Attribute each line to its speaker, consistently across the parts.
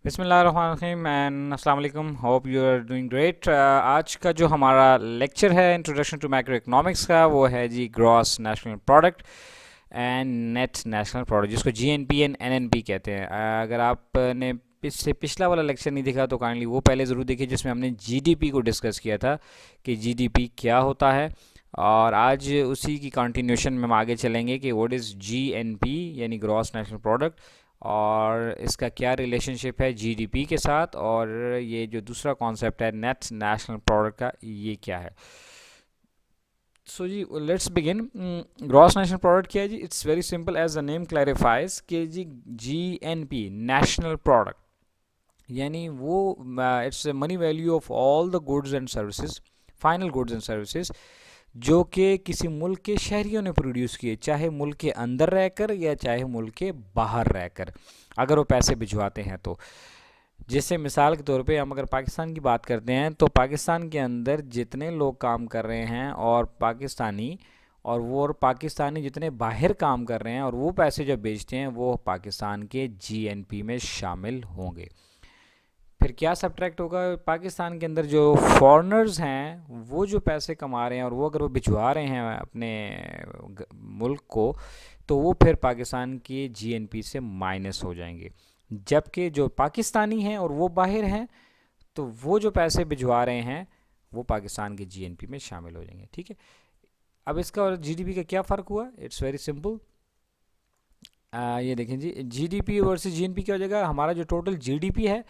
Speaker 1: बिस्मिल्लाहिर्रहमानिर्रहीम एंड अस्सलाम वालेकुम। Hope you are doing great. आज का जो हमारा लेक्चर है इंट्रोडक्शन टू मैक्रो इकोनॉमिक्स का, वो है जी gross national product and net national product, जिसको जीएनपी एंड एनएनपी कहते हैं। अगर आपने पिछला वाला लेक्चर नहीं देखा तो काइंडली वो पहले ज़रूर देखिए, जिसमें हमने जीडीपी को डिस्कस किया था कि जीडीपी क्या होता है। और आज उसी की कंटिन्यूशन में हम आगे चलेंगे कि व्हाट इज़ जीएनपी यानी ग्रॉस नेशनल प्रोडक्ट, और इसका क्या रिलेशनशिप है जीडीपी के साथ, और ये जो दूसरा कॉन्सेप्ट है नेट नेशनल प्रोडक्ट का, ये क्या है। सो जी let's begin. Gross national product क्या है जी? It's very simple as the name clarifies कि जी जीएनपी नेशनल प्रोडक्ट यानी वो it's money value of all the goods and services, final goods and services, जो कि किसी मुल्क के शहरियों ने प्रोड्यूस किए, चाहे मुल्क के अंदर रहकर या चाहे मुल्क के बाहर रहकर, अगर वो पैसे भिजवाते हैं तो। जैसे मिसाल के तौर पे हम अगर पाकिस्तान की बात करते हैं तो पाकिस्तान के अंदर जितने लोग काम कर रहे हैं और पाकिस्तानी जितने बाहर काम कर रहे हैं और वो पैसे जब बेचते हैं, वो पाकिस्तान के जीएनपी में शामिल होंगे। फिर क्या सब्ट्रैक्ट होगा? पाकिस्तान के अंदर जो फॉरेनर्स हैं वो जो पैसे कमा रहे हैं और वो अगर वो भिजवा रहे हैं अपने मुल्क को, तो वो फिर पाकिस्तान की जीएनपी से माइनस हो जाएंगे। जबकि जो पाकिस्तानी हैं और वो बाहर हैं, तो वो जो पैसे भिजवा रहे हैं वो पाकिस्तान के जीएनपी में शामिल हो जाएंगे। ठीक है, अब इसका और जीडीपी का क्या फ़र्क हुआ? It's very simple. ये देखें जी, जीडीपी वर्सेस जीएनपी क्या हो जाएगा? हमारा जो टोटल जीडीपी है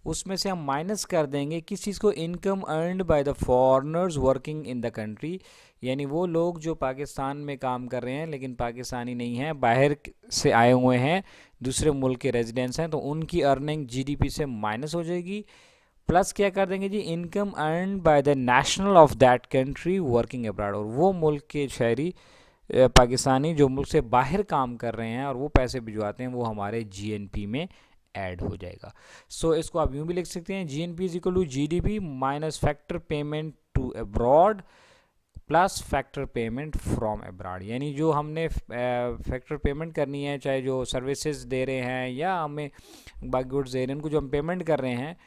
Speaker 1: उसमें से हम माइनस कर देंगे किस चीज़ को? Income earned by the foreigners working in the country, यानी वो लोग जो पाकिस्तान में काम कर रहे हैं लेकिन पाकिस्तानी नहीं हैं, बाहर से आए हुए हैं, दूसरे मुल्क के रेजिडेंट्स हैं, तो उनकी अर्निंग जीडीपी से माइनस हो जाएगी। प्लस क्या कर देंगे जी? Income earned by the national of that country working abroad, और वो मुल्क के शहरी पाकिस्तानी जो मुल्क से बाहर काम कर रहे हैं और वो पैसे भिजवाते हैं, वो हमारे जीएनपी में ऐड हो जाएगा। सो इसको आप यूँ भी लिख सकते हैं, GNP is equal to GDP minus factor payment to abroad plus factor payment from abroad, यानी जो हमने फैक्टर पेमेंट करनी है, चाहे जो सर्विसेज दे रहे हैं या हमें बाकी गुड्स दे रहे हैं, उनको जो हम पेमेंट कर रहे हैं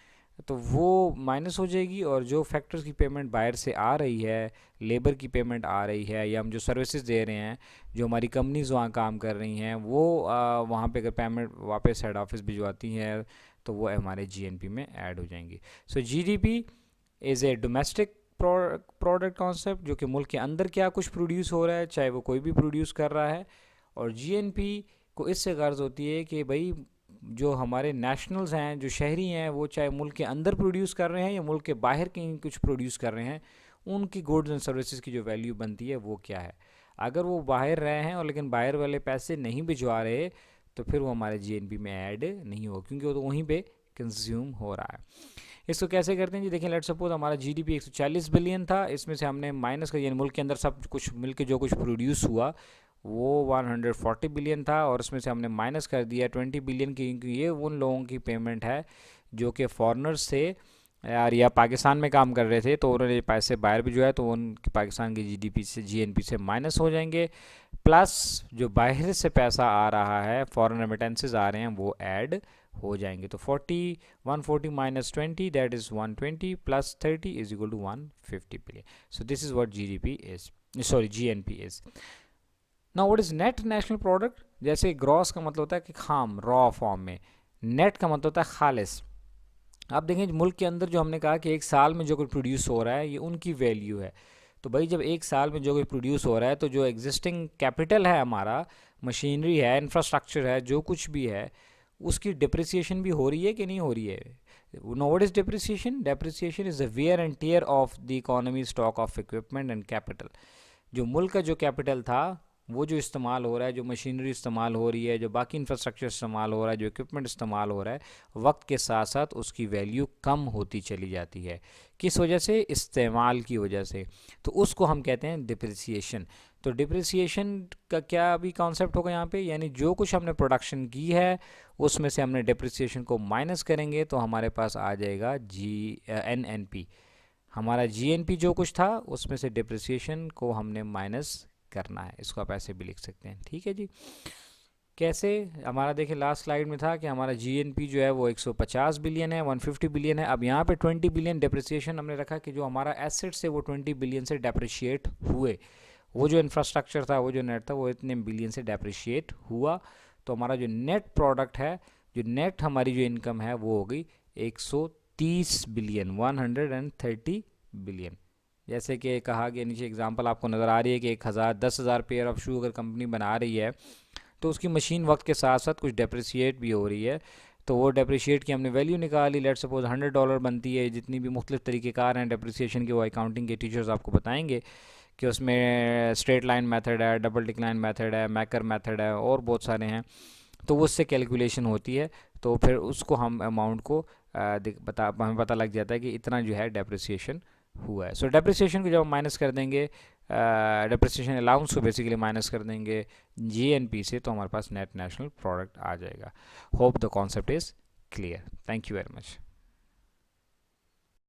Speaker 1: तो वो माइनस हो जाएगी, और जो फैक्टर्स की पेमेंट बाहर से आ रही है, लेबर की पेमेंट आ रही है, या हम जो सर्विसेज दे रहे हैं, जो हमारी कंपनीज वहाँ काम कर रही हैं, वो वहाँ पे अगर पेमेंट वापस हेड ऑफिस भिजवाती हैं तो वो हमारे जीएनपी में ऐड हो जाएंगी। So GDP is a domestic product concept, जो कि मुल्क के अंदर क्या कुछ प्रोड्यूस हो रहा है, चाहे वो कोई भी प्रोड्यूस कर रहा है। और जीएनपी को इससे गर्ज होती है कि भाई जो हमारे नेशनल्स हैं, जो शहरी हैं, वो चाहे मुल्क के अंदर प्रोड्यूस कर रहे हैं या मुल्क के बाहर कहीं कुछ प्रोड्यूस कर रहे हैं, उनकी गुड्स एंड सर्विसेज की जो वैल्यू बनती है वो क्या है। अगर वो बाहर रहे हैं और लेकिन बाहर वाले पैसे नहीं भिजवा रहे, तो फिर वो हमारे जीएनपी में ऐड नहीं हो, क्योंकि वो तो वहीं पे कंज्यूम हो रहा है। इसको कैसे करते हैं जी? देखिए, लेट सपोज हमारा जीडीपी 140 बिलियन था, इसमें से हमने माइनस कर, यानी मुल्क के अंदर सब कुछ मिलकर जो कुछ प्रोड्यूस हुआ वो 140 बिलियन था, और उसमें से हमने माइनस कर दिया 20 बिलियन की, क्योंकि ये उन लोगों की पेमेंट है जो कि फॉरेनर्स थे यार, या पाकिस्तान में काम कर रहे थे, तो उन्होंने पैसे बाहर भी जो है तो उन पाकिस्तान की जीडीपी से, जीएनपी से माइनस हो जाएंगे। प्लस जो बाहर से पैसा आ रहा है, फॉरेन रेमिटेंसेज आ रहे हैं, वो ऐड हो जाएंगे। तो 140 minus 20 that is 120 plus 30 is equal to 150 billion. So this is what GDP is, sorry GNP is. Now what is net national product? जैसे ग्रॉस का मतलब होता है कि खाम, रॉ फॉर्म में, नेट का मतलब होता है खालिस। आप देखें मुल्क के अंदर जो हमने कहा कि एक साल में जो कुछ प्रोड्यूस हो रहा है, ये उनकी वैल्यू है। तो भाई जब एक साल में जो कुछ प्रोड्यूस हो रहा है, तो जो एग्जिस्टिंग कैपिटल है हमारा, मशीनरी है, इंफ्रास्ट्रक्चर है, जो कुछ भी है, उसकी डिप्रिसिएशन भी हो रही है कि नहीं हो रही है? No, what is depreciation? Depreciation is the wear and tear of the economy, stock of equipment and capital. जो मुल्क का जो कैपिटल था, वो जो इस्तेमाल हो रहा है, जो मशीनरी इस्तेमाल हो रही है, जो बाकी इंफ्रास्ट्रक्चर इस्तेमाल हो रहा है, जो इक्विपमेंट इस्तेमाल हो रहा है, वक्त के साथ साथ उसकी वैल्यू कम होती चली जाती है। किस वजह से? इस्तेमाल की वजह से। तो उसको हम कहते हैं डिप्रिसिएशन। तो डिप्रिसिएशन का क्या अभी कॉन्सेप्ट होगा यहाँ पे? यानी जो कुछ हमने प्रोडक्शन की है उसमें से हमने डिप्रिसिएशन को माइनस करेंगे, तो हमारे पास आ जाएगा एनएनपी। हमारा जीएनपी जो कुछ था उसमें से डिप्रिसिएशन को हमने माइनस करना है। इसको आप ऐसे भी लिख सकते हैं। ठीक है जी। कैसे? हमारा देखिए लास्ट स्लाइड में था कि हमारा जीएनपी जो है वो 150 बिलियन है, 150 बिलियन है। अब यहाँ पे 20 बिलियन डेप्रिसिएशन हमने रखा कि जो हमारा एसेट्स है वो 20 बिलियन से डेप्रिशिएट हुए। वो जो इंफ्रास्ट्रक्चर था, वो जो नेट था, वो इतने बिलियन से डेप्रिशिएट हुआ। तो हमारा जो नेट प्रोडक्ट है, जो नेट हमारी जो इनकम है वो हो गई 130 बिलियन, 130 बिलियन। जैसे कि कहा गया नीचे एग्जांपल आपको नज़र आ रही है कि 10,000 पेयर ऑफ शू अगर कंपनी बना रही है तो उसकी मशीन वक्त के साथ साथ कुछ डेप्रिशिएट भी हो रही है। तो वो डेप्रिशिएट की हमने वैल्यू निकाली, लेट सपोज $100 बनती है। जितनी भी मुख्तलिफ तरीक़ेकार हैं डेप्रिसिएशन के, वो अकाउंटिंग के टीचर्स आपको बताएंगे कि उसमें स्ट्रेट लाइन मेथड है, डबल डिक्लाइन मेथड है, मैकर मेथड है और बहुत सारे हैं। तो वो उससे कैलकुलेशन होती है, तो फिर उसको हम अमाउंट को हमें पता लग जाता है कि इतना जो है डेप्रिसिएशन हुआ है। सो डेप्रिसिएशन को जब हम माइनस कर देंगे, डेप्रिसिएशन अलाउंस को बेसिकली माइनस कर देंगे जीएनपी से, तो हमारे पास नेट नेशनल प्रोडक्ट आ जाएगा। Hope the concept is clear. Thank you very much.